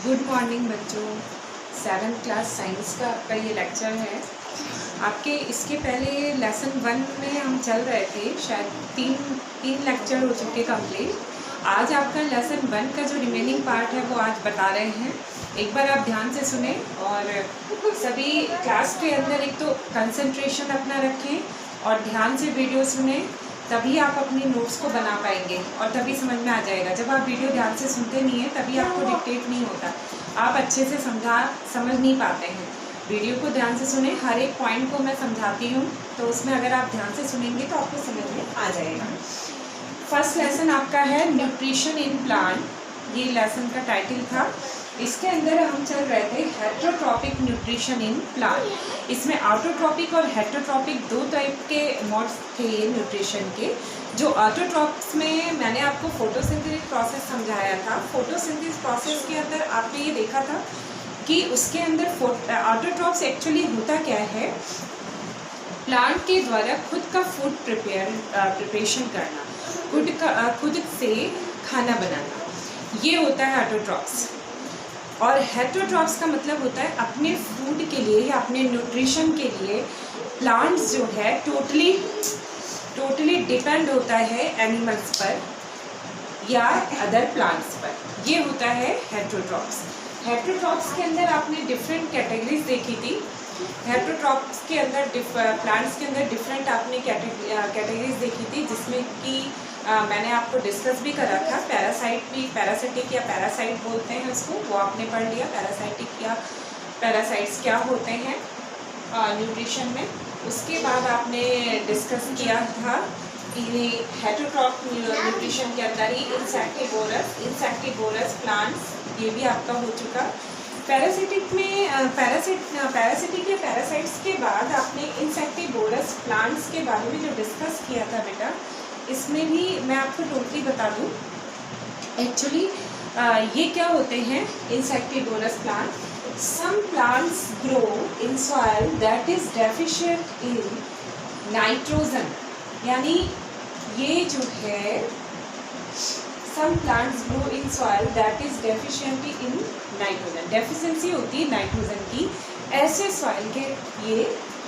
Good morning बच्चों। 7th class science का आपका ये लेक्चर है। आपके इसके पहले लेसन 1 में हम चल रहे थे, शायद तीन लेक्चर हो चुके कंप्लीट। आज आपका लेसन 1 का जो रिमेनिंग पार्ट है वो आज बता रहे हैं। एक बार आप ध्यान से सुने और सभी क्लास के अंदर एक तो कंसंट्रेशन अपना रखें और ध्यान से वीडियो सुने, तभी आप अपनी नोट्स को बना पाएंगे और तभी समझ में आ जाएगा। जब आप वीडियो ध्यान से सुनते नहीं हैं तभी आपको डिक्टेट नहीं होता, आप अच्छे से समझ नहीं पाते हैं। वीडियो को ध्यान से सुने, हर एक पॉइंट को मैं समझाती हूँ, तो उसमें अगर आप ध्यान से सुनेंगे तो आपको समझ में आ जाएगा। फर्स्ट लेसन आपका है न्यूट्रिशन इन प्लांट, ये लेसन का टाइटल था। इसके अंदर हम चल रहे थे हेटेरोट्रॉपिक न्यूट्रिशन इन प्लांट। इसमें ऑटोट्रॉपिक और हेटेरोट्रॉपिक दो टाइप के मोड्स थे ये न्यूट्रिशन के। जो ऑटोट्रॉपिक्स में मैंने आपको फोटोसिंथेसिस प्रोसेस समझाया था। फोटोसिंथेसिस प्रोसेस के अंदर आपने ये देखा था कि उसके अंदर ऑटोट्रॉप्स एक्चुअली होता क्या है, प्लांट के द्वारा खुद का फूड प्रिपरेशन करना, खुद से खाना बनाना, ये होता है ऑटोट्रॉप्स। और हेटेरोट्रॉप्स का मतलब होता है अपने फूड के लिए या अपने न्यूट्रिशन के लिए प्लांट्स जो है टोटली डिपेंड होता है एनिमल्स पर या अदर प्लांट्स पर, ये होता है हेटेरोट्रॉप्स। हेटेरोट्रॉप्स के अंदर आपने डिफरेंट कैटेगरीज देखी थी। हेटेरोट्रॉप्स के अंदर प्लांट्स के अंदर डिफरेंट आपने कैटेगरीज देखी थी, जिसमें कि मैंने आपको डिस्कस भी करा था। पैरासिटिक या पैरासाइट बोलते हैं उसको, वो आपने पढ़ लिया। पैरासाइटिक या पैरासाइट्स क्या होते हैं न्यूट्रिशन में। उसके बाद आपने डिस्कस किया था कि हेटेरोट्रॉप न्यूट्रिशन के अंदर ही इंसेक्टिवोरस प्लांट्स, ये भी आपका हो चुका। पैरासिटिक में पैरासिटिक या पैरासाइट्स के बाद आपने इंसेक्टिवोरस प्लांट्स के बारे में जो डिस्कस किया था बेटा, इसमें भी मैं आपको टोटली बता दूं। एक्चुअली ये क्या होते हैं insectivorous plant. Some plants grow in soil that is deficient in nitrogen, यानी ये जो है some plants grow in soil that is deficient in nitrogen, deficiency होती है नाइट्रोजन की। ऐसे सॉइल के ये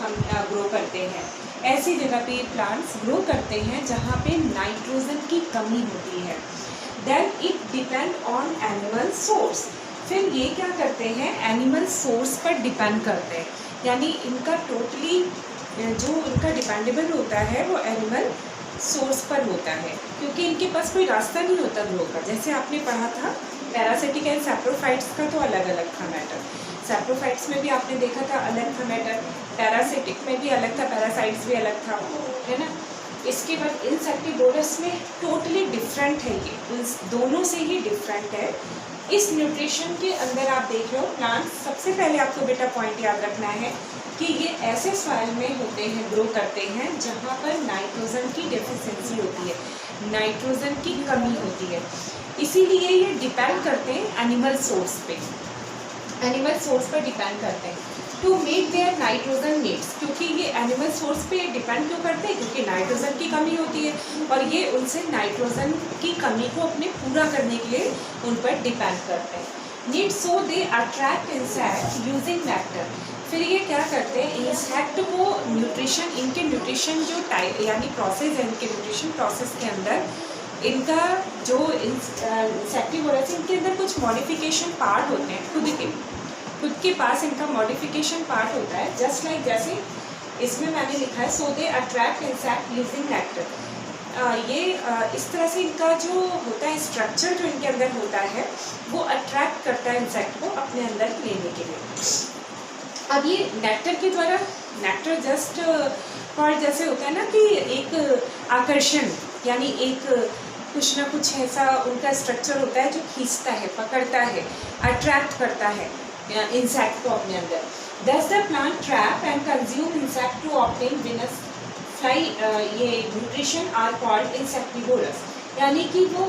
हम ग्रो करते हैं, ऐसी जगह पे प्लांट्स ग्रो करते हैं जहाँ पे नाइट्रोजन की कमी होती है। Then it depend on animal source. फिर ये क्या करते हैं, एनिमल सोर्स पर डिपेंड करते हैं, यानी इनका टोटली जो इनका डिपेंडेबल होता है वो एनिमल सोर्स पर होता है, क्योंकि इनके पास कोई रास्ता नहीं होता ग्रो का। जैसे आपने पढ़ा था पैरासिटिक एंड सैप्रोफाइट्स का तो अलग अलग था मैटर। सैप्रोफाइट्स में भी आपने देखा था अलग था मैटर, पैरासिटिक में भी अलग था, पैरासाइट्स भी अलग था, है ना। इसके बाद इंसेक्टिवोरस में टोटली डिफरेंट है, ये दोनों से ही डिफरेंट है। इस न्यूट्रिशन के अंदर आप देख रहे हो प्लांट, सबसे पहले आपको बेटा पॉइंट याद रखना है कि ये ऐसे सॉइल में होते हैं, ग्रो करते हैं जहाँ पर नाइट्रोजन की डेफिशिएंसी होती है, नाइट्रोजन की कमी होती है। इसीलिए ये डिपेंड करते हैं एनिमल सोर्स पे, एनिमल सोर्स पर डिपेंड करते हैं to meet their nitrogen needs. क्योंकि ये एनिमल सोर्स पे डिपेंड क्यों करते हैं, क्योंकि नाइट्रोजन की कमी होती है और ये उनसे नाइट्रोजन की कमी को अपने पूरा करने के लिए उन पर डिपेंड करते हैं। Need so they attract insect using nectar. फिर ये क्या करते हैं, इंसेक्ट को न्यूट्रिशन, इनके न्यूट्रिशन जो यानी प्रोसेस है, इनके न्यूट्रिशन प्रोसेस के अंदर इनका जो इंसेक्टिवोरस, इनके अंदर कुछ मॉडिफिकेशन पार्ट होते हैं, खुद के पास इनका मॉडिफिकेशन पार्ट होता है। जस्ट लाइक जैसे इसमें मैंने लिखा है so they attract insect using nectar. ये इस तरह से इनका जो होता है स्ट्रक्चर जो इनके अंदर होता है वो अट्रैक्ट करता है इंसेक्ट को अपने अंदर लेने के लिए। अब ये नेक्टर के द्वारा, नेक्टर जस्ट फॉर जैसे होता है ना कि एक आकर्षण, यानी एक कुछ ना कुछ ऐसा उनका स्ट्रक्चर होता है जो खींचता है, पकड़ता है, अट्रैक्ट करता है इंसेक्ट को अपने अंदर। Thus the plant trap and consume insect to obtain venomous fly, ये न्यूट्रिशन आर कॉल्ड इंसेक्टिवोरस। यानी कि वो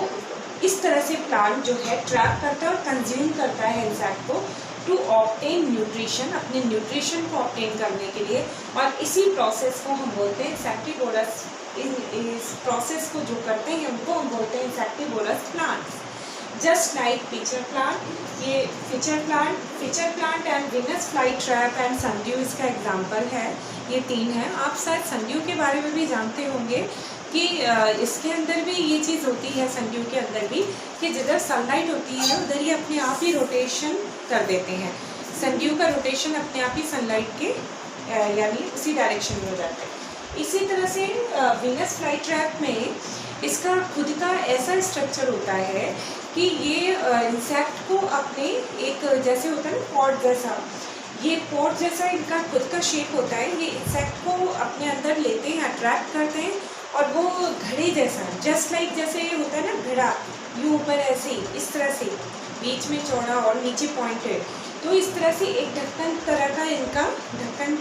इस तरह से प्लांट जो है ट्रैप करता है और कंज्यूम करता है इंसेक्ट को टू ऑब्टेन न्यूट्रिशन, अपने न्यूट्रिशन को ऑब्टेन करने के लिए। और इसी प्रोसेस को हम बोलते हैं इंसेक्टिवोरस। इस प्रोसेस को जो करते हैं उनको हम बोलते हैं insectivorous plants. Just like pitcher plant. ये pitcher plant and Venus fly trap and sundew इसका एग्जांपल है। ये 3 हैं। आप शायद सनड्यू के बारे में भी जानते होंगे कि इसके अंदर भी ये चीज़ होती है, सनड्यू के अंदर भी, कि जिधर सनलाइट होती है उधर ये अपने आप ही रोटेशन कर देते हैं। सनड्यू का रोटेशन अपने आप ही सनलाइट के यानी उसी डायरेक्शन में हो जाता है। इसी तरह से विनस फ्लाई ट्रैप में इसका खुद का ऐसा स्ट्रक्चर होता है कि ये इंसेक्ट को अपने एक जैसे होता है ना पॉट जैसा, ये पॉट जैसा इनका खुद का शेप होता है। ये इंसेक्ट को अपने अंदर लेते हैं, अट्रैक्ट करते हैं, और वो घड़े जैसा, जस्ट लाइक जैसे होता है ना घड़ा, यूँ ऊपर ऐसे ही इस तरह से बीच में चौड़ा और नीचे पॉइंटेड, तो इस तरह से एक ढक्कन तरह का इनका ढक्कन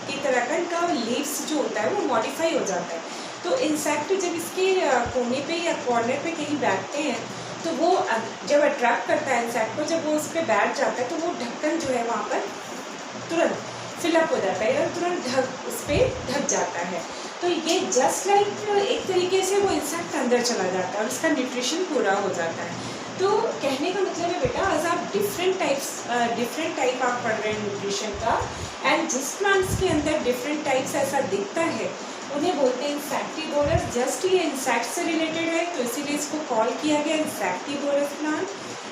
की तरह का इनका लीव्स जो होता है वो मॉडिफाई हो जाता है। तो इंसेक्ट जब इसके कोने पे या कॉर्नर पे कहीं बैठते हैं तो वो जब अट्रैक्ट करता है इंसेक्ट को, जब वो उस पर बैठ जाता है तो वो ढक्कन जो है वहाँ पर तुरंत फिलअप हो जाता है और तुरंत उस पर ढक जाता है। तो ये जस्ट लाइक एक तरीके से वो इंसेक्ट अंदर चला जाता है और उसका न्यूट्रिशन पूरा हो जाता है। तो कहने का मतलब है बेटा, आज आप डिफरेंट टाइप आप पढ़ रहे हैं न्यूट्रिशन का, एंड जिस प्लांट्स के अंदर डिफरेंट टाइप्स ऐसा दिखता है उन्हें बोलते हैं इंसेक्टिवोरस। जस्ट ये इंसेक्ट से रिलेटेड है तो इसीलिए इसको कॉल किया गया insectivorous plant.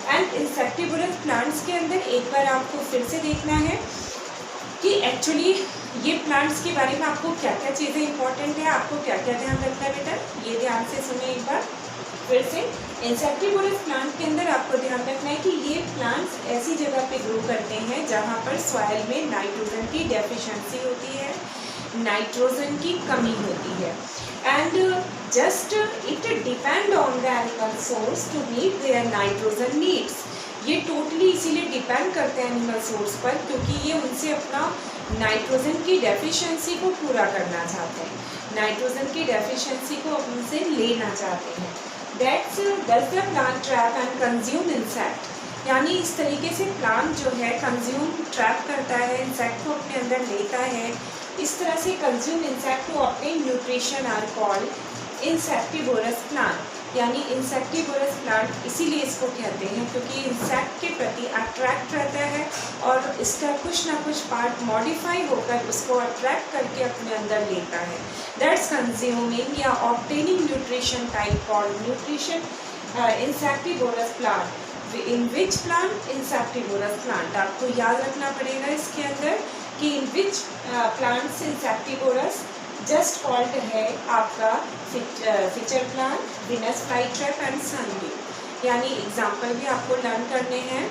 And insectivorous plants के अंदर एक बार आपको फिर से देखना है कि एक्चुअली ये प्लांट्स के बारे में आपको क्या क्या चीज़ें इंपॉर्टेंट है, आपको क्या क्या ध्यान रखना है बेटा, ये ध्यान से सुनिए एक बार फिर से। इंसेक्टिवोरस प्लांट के अंदर आपको ध्यान रखना है कि ये प्लांट्स ऐसी जगह पे ग्रो करते हैं जहाँ पर सॉइल में नाइट्रोजन की डेफिशिएंसी होती है, नाइट्रोजन की कमी होती है, and just it depend on the animal source to meet their nitrogen needs. ये टोटली इसीलिए डिपेंड करते हैं एनिमल सोर्स पर क्योंकि ये उनसे अपना नाइट्रोजन की डेफिशिएंसी को पूरा करना चाहते हैं, नाइट्रोजन की डेफिशिएंसी को उनसे लेना चाहते हैं। That's does the plant trap and consume insect, यानी इस तरीके से प्लांट जो है कंज्यूम ट्रैप करता है, इंसेक्ट को अपने अंदर लेता है, इस तरह से कंज्यूम इंसेक्ट को अपने nutrition are called insectivorous plant. यानी इंसेक्टिवोरस प्लांट इसीलिए इसको कहते हैं क्योंकि इंसेक्ट के प्रति अट्रैक्ट रहता है और इसका कुछ ना कुछ पार्ट मॉडिफाई होकर उसको अट्रैक्ट करके अपने अंदर लेता है। दैट्स कंज्यूमिंग या obtaining nutrition type called nutrition insectivorous plant. In which plant? Insectivorous plant. आपको याद रखना पड़ेगा इसके अंदर कि in which plants insectivorous just called है आपका pitcher plant, Venus fly trap and sundew. यानी एग्जाम्पल भी आपको लर्न करने हैं,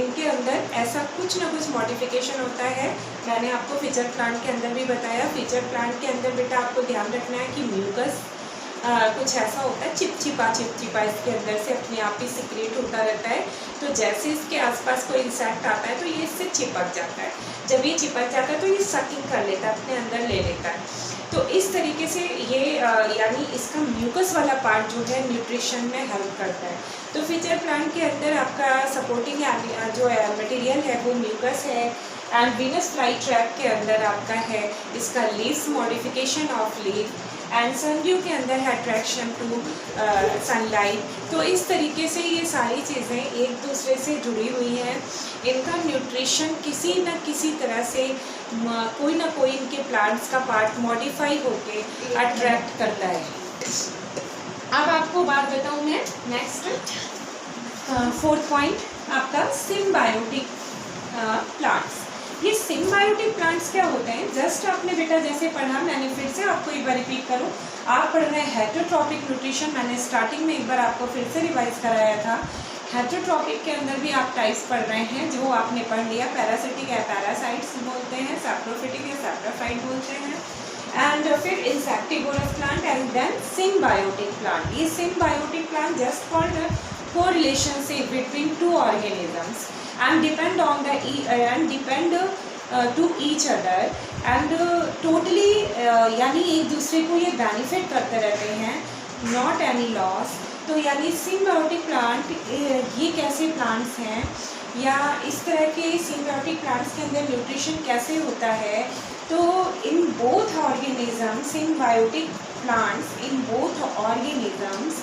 इनके अंदर ऐसा कुछ ना कुछ मॉडिफिकेशन होता है। मैंने आपको पिचर प्लांट के अंदर भी बताया, पिचर प्लांट के अंदर बेटा आपको ध्यान रखना है कि म्यूकस कुछ ऐसा होता है, चिपचिपा इसके अंदर से अपने आप ही सिक्रेट होता रहता है। तो जैसे इसके आसपास कोई इंसेक्ट आता है तो ये इससे चिपक जाता है, जब ये चिपक जाता है तो ये सकिंग कर लेता है, अपने अंदर ले लेता है। तो इस तरीके से ये यानी इसका म्यूकस वाला पार्ट जो है न्यूट्रिशन में हेल्प करता है। तो पिचर प्लांट के अंदर आपका सपोर्टिंग जो मटेरियल है वो म्यूकस है, एंड विनस फ्लाई ट्रैप के अंदर आपका है इसका leaves, modification of leave, and sundew के अंदर है अट्रैक्शन टू सनलाइट। तो इस तरीके से ये सारी चीज़ें एक दूसरे से जुड़ी हुई हैं, इनका न्यूट्रिशन किसी न किसी तरह से कोई ना कोई इनके प्लांट्स का पार्ट मॉडिफाई होके अट्रैक्ट करता है। अब आपको बात बताऊँ मैं नेक्स्ट 4th पॉइंट आपका सिम्बायोटिक प्लांट्स। ये सिम्बायोटिक प्लांट्स क्या होते हैं? जस्ट आपने बेटा जैसे पढ़ा, मैंने फिर से आपको एक बार रिपीट करूँ, आप पढ़ रहे हैं हेटेरोट्रॉपिक न्यूट्रिशन, मैंने स्टार्टिंग में एक बार आपको फिर से रिवाइज कराया था। हेटेरोट्रॉपिक के अंदर भी आप टाइप्स पढ़ रहे हैं जो आपने पढ़ लिया, पैरासिटिक है पैरासाइट्स बोलते हैं, सैप्रोफिटिक है सैप्रोफाइट बोलते हैं, एंड फिर insectivorous plant and then symbiotic plant. ये symbiotic plant just called correlationship between two organisms and depend on the and depend to each other and totally यानी एक दूसरे को ये बेनिफिट करते रहते हैं, नॉट एनी लॉस। तो यानी सिम्बायोटिक प्लांट ये कैसे प्लांट्स हैं या इस तरह के सिम्बायोटिक प्लांट्स के अंदर न्यूट्रिशन कैसे होता है? तो in both organisms, symbiotic plants in both organisms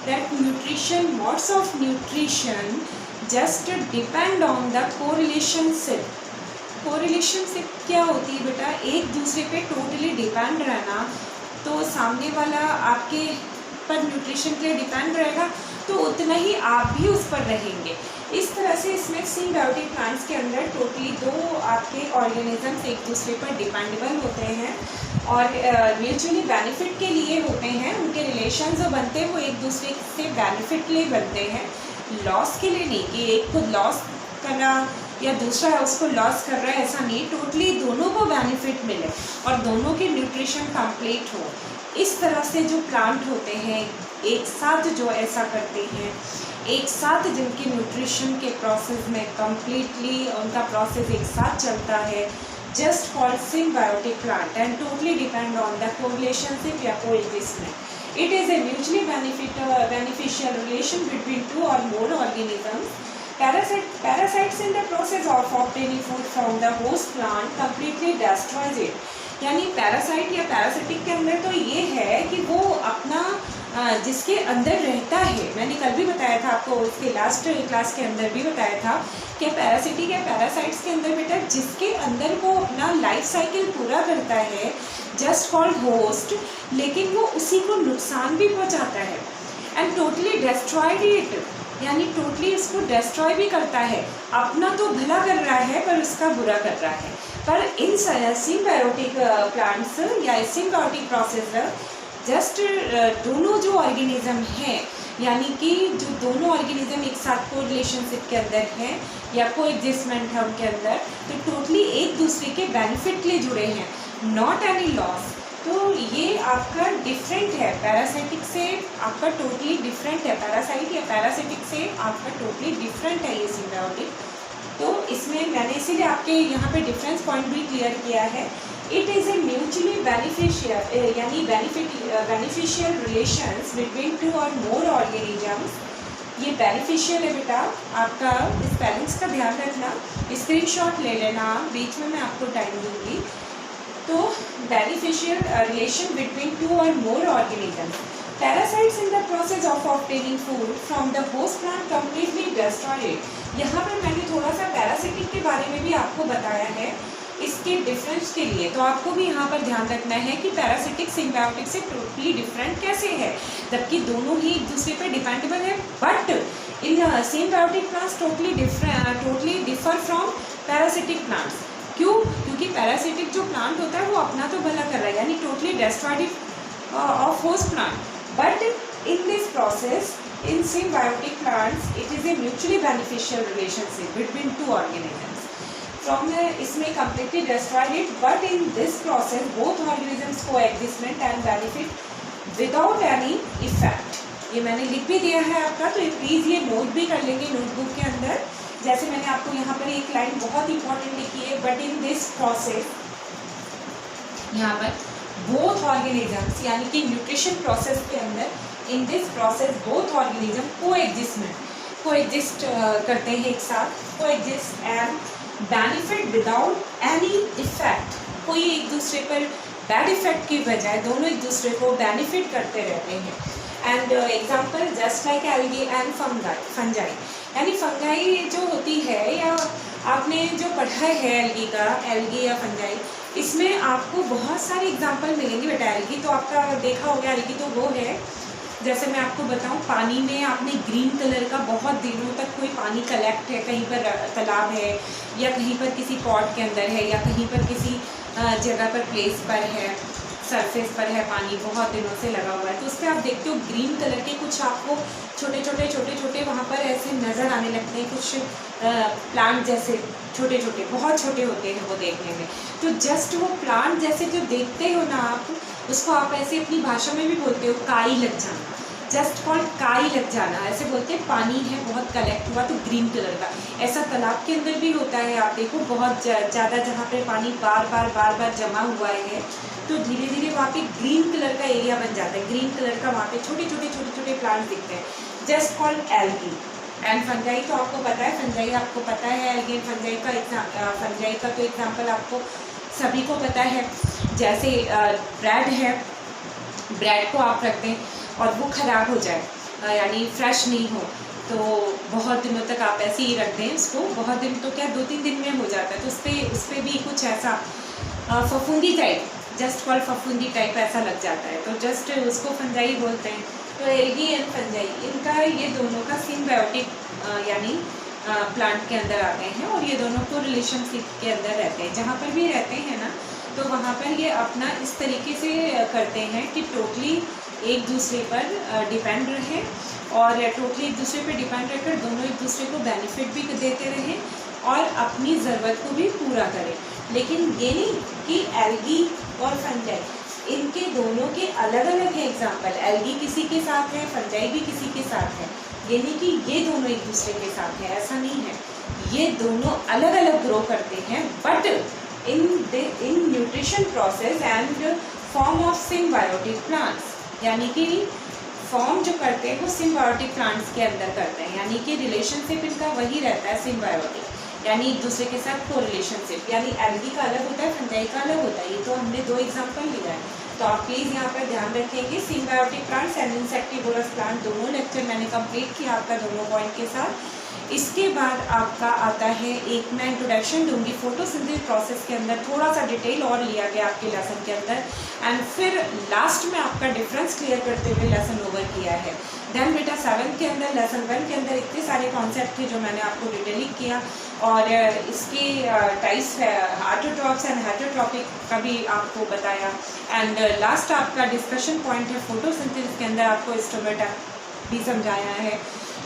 that nutrition, modes of nutrition just depend on the correlationship. कोरिलेशनशिप क्या होती है बेटा? एक दूसरे पे टोटली डिपेंड रहना। तो सामने वाला आपके पर न्यूट्रिशन के लिए डिपेंड रहेगा तो उतना ही आप भी उस पर रहेंगे। इस तरह से इसमें सिम्बायोटिक प्लांट्स के अंदर टोटली दो आपके ऑर्गेनिजम्स एक दूसरे पर डिपेंडेबल होते हैं और म्यूचुअली बेनिफिट के लिए होते हैं। उनके रिलेशन जो बनते हैं वो एक दूसरे से बेनिफिट के लिए बनते हैं, लॉस के लिए नहीं कि एक को लॉस करना या दूसरा उसको लॉस कर रहा है, ऐसा नहीं। टोटली दोनों को बेनिफिट मिले और दोनों के न्यूट्रिशन कंप्लीट हो। इस तरह से जो प्लांट होते हैं एक साथ जो ऐसा करते हैं, एक साथ जिनकी न्यूट्रिशन के प्रोसेस में कम्प्लीटली उनका प्रोसेस एक साथ चलता है, just called symbiotic plant and totally depend on the correlationship या coexistment. It is a mutually beneficial relation between two or more organisms. Parasites in the process of obtaining food from the host plant completely destroys it. यानी parasite या parasitic के अंदर तो ये है कि वो अपना जिसके अंदर रहता है, मैंने कल भी बताया था आपको, उसके लास्ट क्लास के अंदर भी बताया था कि पैरासिटिक या पैरासाइट्स के अंदर बेटा जिसके अंदर वो अपना लाइफ साइकिल पूरा करता है, जस्ट कॉल्ड होस्ट, लेकिन वो उसी को नुकसान भी पहुंचाता है एंड टोटली डिस्ट्रॉयड इट, यानी टोटली उसको डिस्ट्रॉय भी करता है। अपना तो भला कर रहा है पर उसका बुरा कर रहा है। पर इन सिम्बायोटिक प्लांट्स या सिम्बायोटिक प्रोसेस जस्ट दोनों जो ऑर्गेनिज्म हैं, यानी कि जो दोनों ऑर्गेनिज्म एक साथ को रिलेशनशिप के अंदर हैं या को एडजस्टमेंट है उनके अंदर, तो टोटली एक दूसरे के बेनिफिट के लिए जुड़े हैं, नॉट एनी लॉस। तो ये आपका डिफरेंट है पैरासाइटिक से, आपका टोटली डिफरेंट है। पैरासाइट या पैरासिटिक से आपका टोटली डिफरेंट है ये सिम्बायोटिक। तो इसमें मैंने इसीलिए आपके यहाँ पे डिफरेंस पॉइंट भी क्लियर किया है। It is a mutually beneficial यानी beneficial relations between two or more organisms. ये बेनिफिशियल है बेटा, आपका स्पेलिंग्स का ध्यान रखना, स्क्रीनशॉट ले लेना, बीच में मैं आपको टाइम दूँगी। तो beneficial relation between two or more organisms. Parasites in the process of obtaining food from the host plant completely destroy it. यहाँ पर मैंने थोड़ा सा पैरासिटिक के बारे में भी आपको बताया है इसके डिफरेंस के लिए, तो आपको भी यहाँ पर ध्यान रखना है कि पैरासिटिक सिम्बायोटिक से टोटली डिफरेंट कैसे है, जबकि दोनों ही एक दूसरे पर डिपेंडेबल है। But in symbiotic plants totally differ from parasitic plants. क्यों? क्योंकि पैरासिटिक जो प्लांट होता है वो अपना तो भला कर रहा है, यानी totally destroyed of host plant. But in this process in symbiotic plants it is a mutually beneficial relationship between two organisms. From इसमें completely destroyed it, but in this process both organisms coexist and benefit without any effect. ये मैंने लिख भी दिया है आपका, तो please ये नोट भी कर लेंगे नोटबुक के अंदर। जैसे मैंने आपको यहाँ पर एक लाइन बहुत इंपॉर्टेंट लिखी है, बट इन दिस प्रोसेस, यहाँ पर बोथ ऑर्गेनिजम्स यानी कि न्यूट्रिशन प्रोसेस के अंदर in this process both organism coexist करते हैं एक साथ, coexist and benefit without any effect. कोई एक दूसरे पर बैड इफेक्ट की बजाय दोनों एक दूसरे को बेनिफिट करते रहते हैं। And example just like algae and fungi, यानी फंगाई जो होती है या आपने जो पढ़ा है एल्गी या फंजाई, इसमें आपको बहुत सारे एग्जाम्पल मिलेंगे बेटा। एल्गी तो आपका देखा होगा, एल्गी तो वो है, जैसे मैं आपको बताऊं, पानी में आपने ग्रीन कलर का बहुत दिनों तक कोई पानी कलेक्ट है, कहीं पर तालाब है या कहीं पर किसी पॉट के अंदर है या कहीं पर किसी जगह पर प्लेस पर है, सरफेस पर है, पानी बहुत दिनों से लगा हुआ है, तो उस पर आप देखते हो ग्रीन कलर के कुछ आपको छोटे छोटे वहाँ पर ऐसे नज़र आने लगते हैं, कुछ प्लांट जैसे छोटे छोटे बहुत छोटे होते हैं वो देखने में। तो जस्ट वो प्लांट जैसे जो देखते हो ना आप, उसको आप ऐसे अपनी भाषा में भी बोलते हो काई लग जाना, जस्ट कॉल्ड काई लग जाना, ऐसे बोलते हैं। पानी है बहुत कलेक्ट हुआ तो ग्रीन कलर का, ऐसा तालाब के अंदर भी होता है। आप देखो बहुत ज़्यादा जहाँ पे पानी बार बार जमा हुआ है, तो धीरे धीरे वहाँ पे ग्रीन कलर का एरिया बन जाता है, ग्रीन कलर का वहाँ पे छोटे छोटे प्लांट दिखते हैं, just called algae. And fungi तो आपको पता है, फंजाई आपको पता है, एल्गी फंजाई का तो एग्जाम्पल आपको सभी को पता है। जैसे ब्रेड है, ब्रेड को आप रख दें और वो ख़राब हो जाए, यानी फ्रेश नहीं हो तो बहुत दिनों तक आप ऐसे ही रख दें उसको, बहुत दिन तो क्या 2-3 दिन में हो जाता है, तो उस पर भी कुछ ऐसा फफूंदी टाइप, जस्ट कॉल फफूंदी टाइप ऐसा लग जाता है, तो जस्ट उसको फंजाई बोलते हैं। तो एल्गी एंड फंजाई, इनका ये दोनों का सिम्बायोटिक यानी प्लांट के अंदर आते हैं और ये दोनों को रिलेशनशिप के अंदर रहते हैं। जहाँ पर भी रहते हैं ना तो वहाँ पर ये अपना इस तरीके से करते हैं कि टोटली एक दूसरे पर डिपेंड रहे और टोटली एक दूसरे पर डिपेंड रहकर दोनों एक दूसरे को बेनिफिट भी देते रहें और अपनी ज़रूरत को भी पूरा करें। लेकिन ये नहीं कि एल्गी और फंजाई इनके दोनों के अलग अलग है एग्जाम्पल, एल्गी किसी के साथ है, फंजाई भी किसी के साथ है, ये नहीं कि ये दोनों एक दूसरे के साथ है, ऐसा नहीं है। ये दोनों अलग अलग ग्रो करते हैं but in nutrition process and form of symbiotic plants, यानी कि फॉर्म जो करते हैं वो सिम्बायोटिक प्लांट्स के अंदर करते हैं, यानी कि रिलेशनशिप इनका वही रहता है सिम्बायोटिक, यानी एक दूसरे के साथ को रिलेशनशिप, यानी एल्गी का अलग होता है, फंजाई का अलग होता है। ये तो हमने 2 एग्जाम्पल लिया है, तो आप प्लीज़ यहाँ पर ध्यान रखेंगे। Symbiotic plants and insectivorous plant दोनों लेक्चर मैंने कंप्लीट किया आपका दोनों पॉइंट के साथ। इसके बाद आपका आता है, एक मैं इंट्रोडक्शन दूंगी फोटोसिंथेसिस प्रोसेस के अंदर, थोड़ा सा डिटेल और लिया गया आपके लेसन के अंदर, एंड फिर लास्ट में आपका डिफरेंस क्लियर करते हुए लेसन ओवर किया है। देन बेटा 7th के अंदर लेसन 1 के अंदर इतने सारे कॉन्सेप्ट थे जो मैंने आपको डिटेलिंग किया और इसके टाइप्स है ऑटोट्रॉप्स एंड हेटेरोट्रॉपिक का भी आपको बताया, एंड लास्ट आपका डिस्कशन पॉइंट है फोटोसिंथेसिस के अंदर आपको स्टोमेटा भी समझाया है।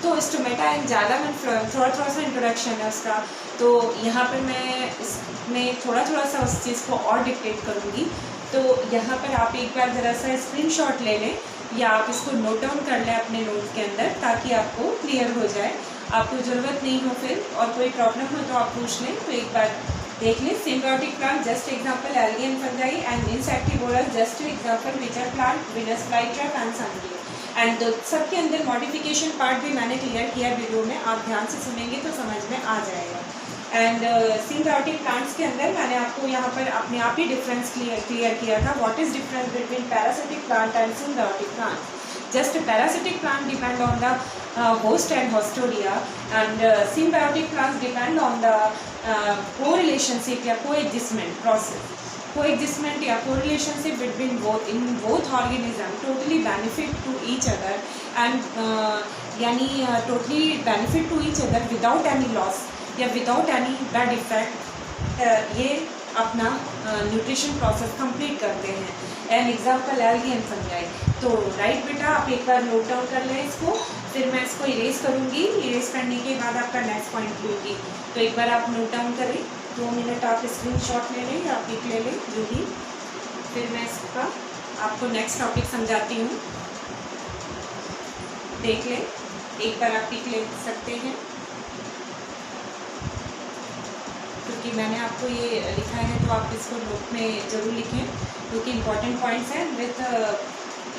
तो स्टोमेटा एंड जालम एंड थोड़ा सा इंट्रोडक्शन है उसका, तो यहाँ पर मैं इसमें थोड़ा सा उस चीज़ को और डिक्टेट करूँगी। तो यहाँ पर आप एक बार ज़रा सा स्क्रीनशॉट ले लें या आप इसको नोट डाउन कर लें अपने नोट के अंदर ताकि आपको क्लियर हो जाए, आपको ज़रूरत नहीं हो फिर और कोई प्रॉब्लम हो तो आप पूछ लें। तो एक बार देख लें, symbiotic plant just example algae and fungi and insectivorous just example pitcher plant Venus flytrap and sunbeam, and सबके अंदर मॉडिफिकेशन पार्ट भी मैंने क्लियर किया वीडियो में, आप ध्यान से सुनेंगे तो समझ में आ जाएगा। एंड सिम्बायोटिक प्लांट्स के अंदर मैंने आपको यहाँ पर अपने आप ही डिफरेंस क्लियर किया था, what is difference between parasitic plant and symbiotic plant. Just parasitic plant depend on the host and hostodia, and symbiotic plants depend on the co-relationship या coexistment process. Coexistment या co-relationship between both organism totally benefit to each other and यानी totally benefit to each other without any loss या without any bad effect, ये अपना nutrition process complete करते हैं। An example algae and fungi. तो right बेटा आप एक बार नोट डाउन कर लें इसको, फिर मैं इसको इरेज करूँगी, इरेज करने के बाद आपका नेक्स्ट पॉइंट लूँगी। तो एक बार आप नोट डाउन करें, 2 मिनट आप स्क्रीनशॉट ले लें या पिक ले लें जो भी, फिर मैं इसका आपको नेक्स्ट टॉपिक समझाती हूँ। देख लें, एक बार आप पिक ले सकते हैं क्योंकि मैंने आपको ये लिखा है तो आप इसको नोट में ज़रूर लिखें क्योंकि इंपॉर्टेंट पॉइंट्स हैं। विथ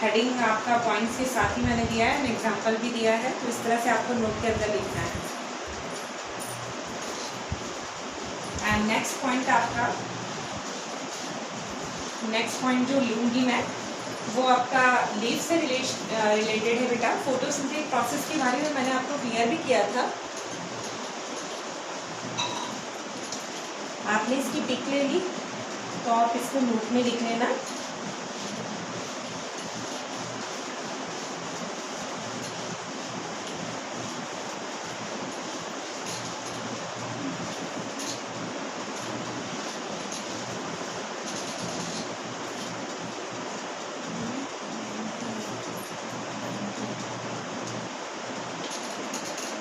हेडिंग आपका पॉइंट्स के साथ ही मैंने दिया है, एग्जांपल भी दिया है, तो इस तरह से आपको नोट के अंदर लिखना है। एंड नेक्स्ट पॉइंट आपका, नेक्स्ट पॉइंट जो लूँगी मैं वो आपका लीव से रिलेटेड है बेटा। फोटोसिंथेसिस प्रोसेस के बारे में मैंने आपको क्लियर भी किया था, आपने इसकी पिक ले ली तो आप इसको नोट में लिख लेना।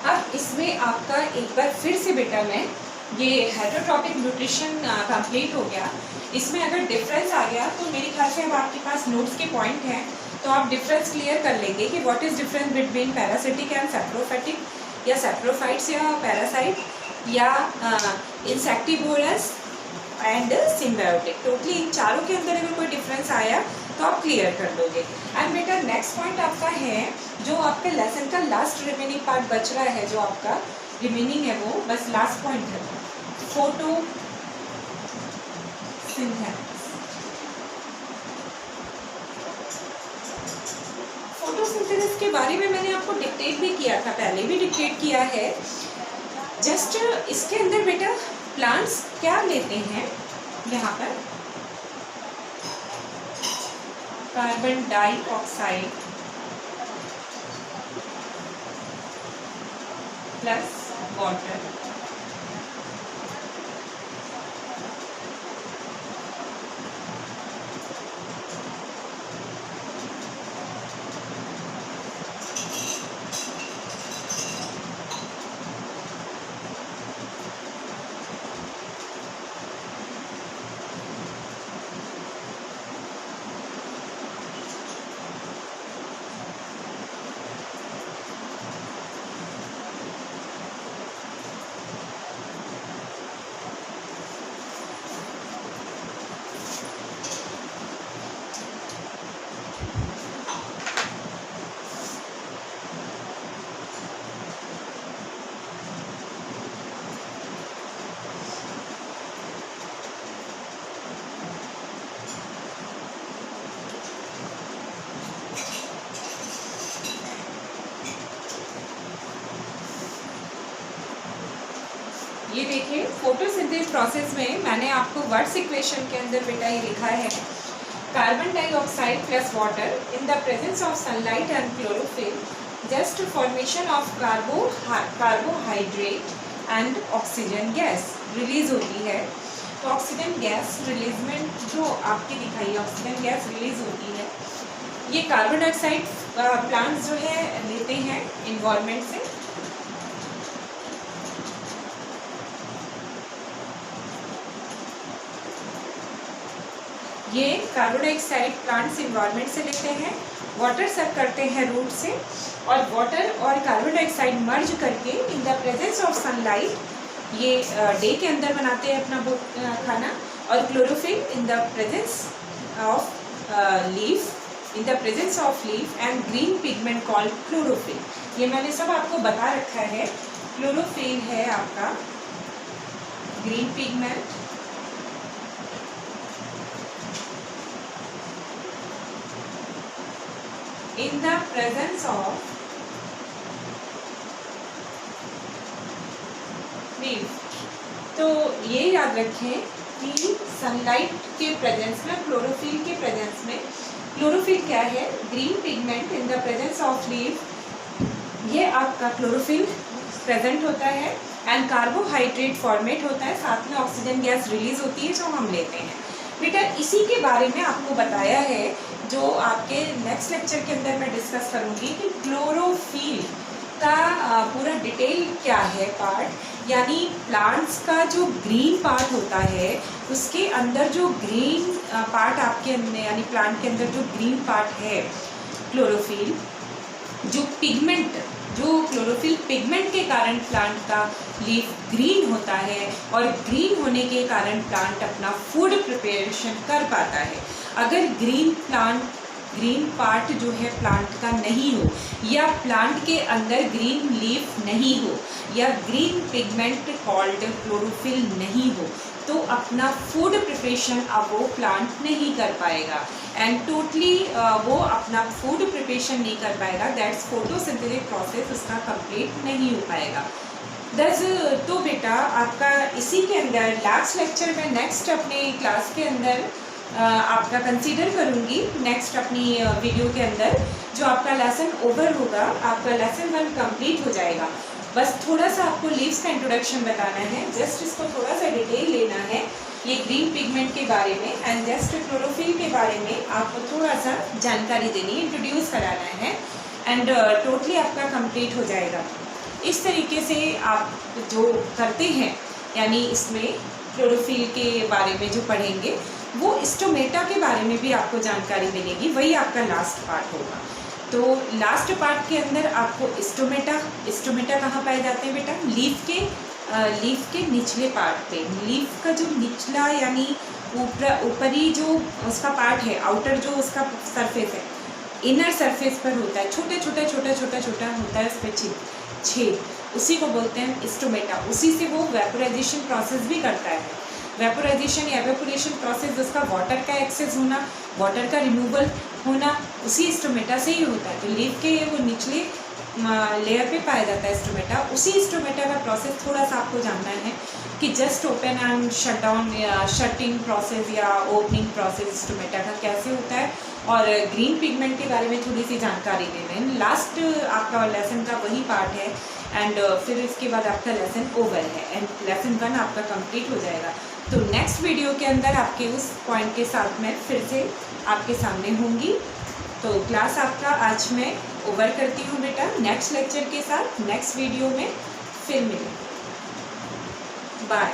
अब इसमें आपका एक बार फिर से बेटा मैं ये हेटेरोट्रॉपिक न्यूट्रिशन कंप्लीट हो गया। इसमें अगर डिफरेंस आ गया तो मेरे ख्याल से अब आपके पास नोट्स के पॉइंट हैं तो आप डिफरेंस क्लियर कर लेंगे कि what is difference between parasitic and saprophytic या सैप्रोफाइट्स या पैरासाइट या insectivorous and symbiotic. Totally in चारों के अंदर अगर कोई डिफरेंस आया तो आप क्लियर कर दोगे। एंड बेटा नेक्स्ट पॉइंट आपका है जो आपके लेसन का लास्ट रिमेनिंग पार्ट बच रहा है, जो आपका रिमेनिंग है वो बस लास्ट पॉइंट है, फोटोसिंथेसिस। फोटोसिंथेसिस के बारे में मैंने आपको डिक्टेट भी किया था, पहले भी डिक्टेट किया है। जस्ट इसके अंदर बेटा प्लांट्स क्या लेते हैं, यहाँ पर कार्बन डाइऑक्साइड प्लस वाटर, ये देखिए फोटोसिंथेसिस प्रोसेस में मैंने आपको वर्ड्स इक्वेशन के अंदर बेटा ये लिखा है, carbon dioxide plus water in the presence of sunlight and chlorophyll, just formation of carbohydrate and oxygen gas release होती है। तो ऑक्सीजन गैस रिलीजमेंट जो आपकी दिखाई है, ऑक्सीजन गैस रिलीज होती है। ये कार्बन डाइऑक्साइड प्लांट्स जो है लेते हैं इन्वायरमेंट से, ये कार्बन डाइऑक्साइड प्लांट्स इन्वायरमेंट से लेते हैं, वाटर सक करते हैं रूट से, और वाटर और कार्बन डाइऑक्साइड मर्ज करके in the presence of sunlight ये डे के अंदर बनाते हैं अपना खाना, और chlorophyll in the presence of leaf, in the presence of leaf and green pigment called chlorophyll. ये मैंने सब आपको बता रखा है। क्लोरोफिल है आपका green pigment, in the presence of leaf। तो ये याद रखें कि सनलाइट के प्रेजेंस में, क्लोरोफिल के प्रेजेंस में, क्लोरोफिल क्या है, green pigment in the presence of leaf, ये आपका क्लोरोफिल प्रेजेंट होता है एंड कार्बोहाइड्रेट फॉर्मेट होता है, साथ में ऑक्सीजन गैस रिलीज होती है जो हम लेते हैं। बेटा इसी के बारे में आपको बताया है, जो आपके नेक्स्ट लेक्चर के अंदर मैं डिस्कस करूंगी कि क्लोरोफिल का पूरा डिटेल क्या है पार्ट, यानी प्लांट्स का जो ग्रीन पार्ट होता है उसके अंदर जो ग्रीन पार्ट आपके अंदर, यानी प्लांट के अंदर जो ग्रीन पार्ट है क्लोरोफिल, जो पिगमेंट, जो क्लोरोफिल पिगमेंट के कारण प्लांट का लीफ ग्रीन होता है, और ग्रीन होने के कारण प्लांट अपना फूड प्रिपरेशन कर पाता है। अगर ग्रीन पार्ट जो है प्लांट का नहीं हो, या प्लांट के अंदर ग्रीन लीफ नहीं हो, या ग्रीन पिगमेंट कॉल्ड क्लोरोफिल नहीं हो, तो अपना फूड प्रिपरेशन अब वो प्लांट नहीं कर पाएगा, एंड टोटली वो अपना फूड प्रिपरेशन नहीं कर पाएगा, दैट्स फोटोसिंथेटिक प्रोसेस उसका कंप्लीट नहीं हो पाएगा। तो बेटा आपका इसी के अंदर लास्ट लेक्चर में, नेक्स्ट अपने क्लास के अंदर आपका कंसीडर करूँगी, नेक्स्ट अपनी वीडियो के अंदर जो आपका लेसन ओवर होगा, आपका लेसन 1 कंप्लीट हो जाएगा। बस थोड़ा सा आपको लीव्स का इंट्रोडक्शन बताना है, जस्ट इसको थोड़ा सा डिटेल लेना है, ये ग्रीन पिगमेंट के बारे में एंड जस्ट क्लोरोफिल के बारे में आपको थोड़ा सा जानकारी देनी है, इंट्रोड्यूस कराना है, एंड टोटली आपका कंप्लीट हो जाएगा। इस तरीके से आप जो करते हैं, यानी इसमें क्लोरोफिल के बारे में जो पढ़ेंगे, वो स्टोमेटा के बारे में भी आपको जानकारी मिलेगी, वही आपका लास्ट पार्ट होगा। तो लास्ट पार्ट के अंदर आपको स्टोमेटा कहाँ पाए जाते हैं बेटा, लीफ के निचले पार्ट पे, लीफ का जो निचला यानी ऊपरी जो उसका पार्ट है, आउटर जो उसका सरफेस है, इनर सरफेस पर होता है, छोटा होता है उस पर छेद, उसी को बोलते हैं स्टोमेटा। उसी से वो वेपोराइजेशन प्रोसेस भी करता है। वेपोराइजेशन या एवेपोरेशन प्रोसेस, उसका वाटर का एक्सेस होना, वाटर का रिमूवल, होना उसी स्टोमेटा से ही होता है। तो लीफ के वो निचले लेयर पे पाया जाता है स्टोमेटा। उसी स्टोमेटा का प्रोसेस थोड़ा सा आपको जानना है कि just open and shut down या शटिंग प्रोसेस या ओपनिंग प्रोसेस स्टोमेटा का कैसे होता है, और ग्रीन पिगमेंट के बारे में थोड़ी सी जानकारी दे दें। लास्ट आपका लेसन का वही पार्ट है एंड फिर इसके बाद आपका लेसन ओवर है एंड लेसन 1 आपका कंप्लीट हो जाएगा। तो नेक्स्ट वीडियो के अंदर आपके उस पॉइंट के साथ मैं फिर से आपके सामने होंगी। तो क्लास आपका आज मैं ओवर करती हूँ बेटा। नेक्स्ट लेक्चर के साथ नेक्स्ट वीडियो में फिर मिलेंगे। बाय।